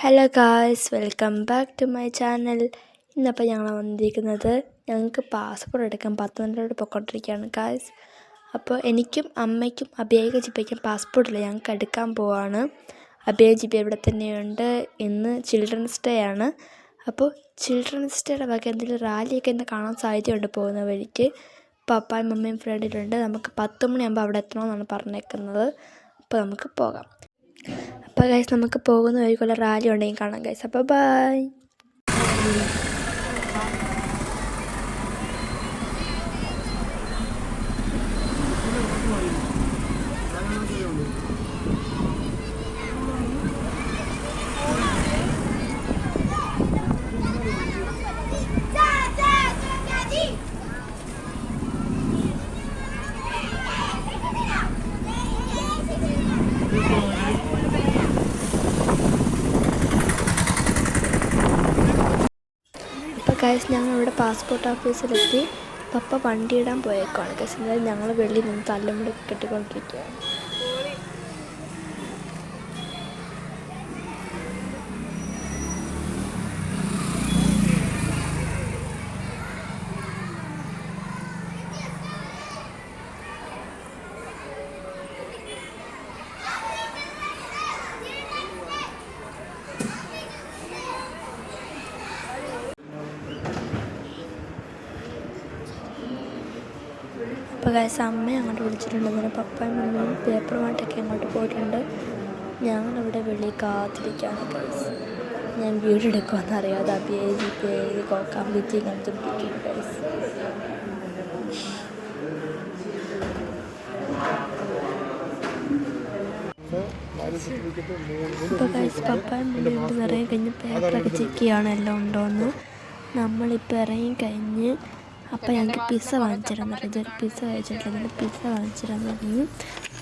Hello guys, welcome back to my channel. ഇന്നപ്പോൾ ഞങ്ങൾ വന്നിരിക്കുന്നത് ഞങ്ങൾക്ക് പാസ്പോർട്ട് എടുക്കാൻ പത്തനംതിട്ടയിലോട്ട് പൊയ്ക്കൊണ്ടിരിക്കുകയാണ് ഗായ്സ്. അപ്പോൾ എനിക്കും അമ്മയ്ക്കും അഭിയേക്കും ജിപ്പയ്ക്കും പാസ്പോർട്ടില്ല, ഞങ്ങൾക്ക് എടുക്കാൻ പോവാണ്. അഭിയ ജിപ്പ ഇവിടെ തന്നെയുണ്ട്. ഇന്ന് ചിൽഡ്രൻസ് ഡേ ആണ്. അപ്പോൾ ചിൽഡ്രൻസ് ഡേയുടെ വക എന്തെങ്കിലും റാലിയൊക്കെ ഇന്ന് കാണാൻ സാധ്യതയുണ്ട് പോകുന്ന വഴിക്ക്. പപ്പായും മമ്മിയും ഫ്രണ്ടിലുണ്ട്. നമുക്ക് 10 മണിയാകുമ്പോൾ അവിടെ എത്തണമെന്നാണ് പറഞ്ഞേക്കുന്നത്. അപ്പോൾ നമുക്ക് പോകാം. അപ്പോൾ ഗൈസ്, നമുക്ക് പോകുന്ന വഴിക്കുള്ള റാലി ഉണ്ടെങ്കിൽ കാണാം ഗൈസ്. അപ്പോൾ ബൈ. അപ്പോൾ ഗൈസ്, ഞങ്ങളിവിടെ പാസ്പോർട്ട് ഓഫീസിലെത്തി. പപ്പ വണ്ടി ഇടാൻ പോയേക്കാണ് ഗൈസ്. എന്തായാലും ഞങ്ങൾ വെളിയിൽ നിന്ന് തല്ലുമുടി കെട്ടിക്കൊണ്ടിരിക്കുകയാണ്. അപ്പോൾ ഗൈസ്, അമ്മയെ അങ്ങോട്ട് വിളിച്ചിട്ടുണ്ട്. അങ്ങനെ പപ്പയും മമ്മിയും പേപ്പറുമായിട്ടൊക്കെ അങ്ങോട്ട് പോയിട്ടുണ്ട്. ഞങ്ങളിവിടെ വെളിയിൽ കാത്തിരിക്കുകയാണ് ഗൈസ്. ഞാൻ വീഡിയോ എടുക്കുമെന്ന് അറിയാതെ അഭിയെ ജിപ്പേ കംപ്ലീറ്റ് കണ്ടുപിടിക്കും ഗൈസ്. അപ്പോൾ ഗൈസ്, പപ്പയും മമ്മിയും ഇവിടെ ഇറങ്ങി കഴിഞ്ഞ് പേപ്പറൊക്കെ ചെക്ക് ചെയ്യാണ് എല്ലാം ഉണ്ടോയെന്ന്. നമ്മളിപ്പോൾ ഇറങ്ങി കഴിഞ്ഞ് അപ്പോൾ ഞങ്ങൾക്ക് പിസ്സ വാങ്ങിച്ചിടാൻ ഇതൊരു പിസ്സ കഴിച്ചിട്ടില്ല. പിസ്സ വാങ്ങിച്ചിടാൻ പറഞ്ഞു.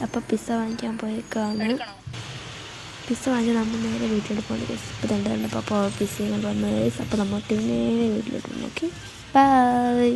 അപ്പോൾ പിസ്സ വാങ്ങിക്കാൻ പോയേക്കാണ്. പിസ്സ വാങ്ങിച്ച് നമ്മൾ നേരെ വീട്ടിലോട്ട് പോകുന്നു ഗൈസ്. ഇപ്പോൾ കണ്ടപ്പോൾ പിസ്സയും കൊണ്ട് വന്നു ഗൈസ്. അപ്പോൾ നമ്മൾ നേരെ വീട്ടിലോട്ട് നോക്കി. ബൈ.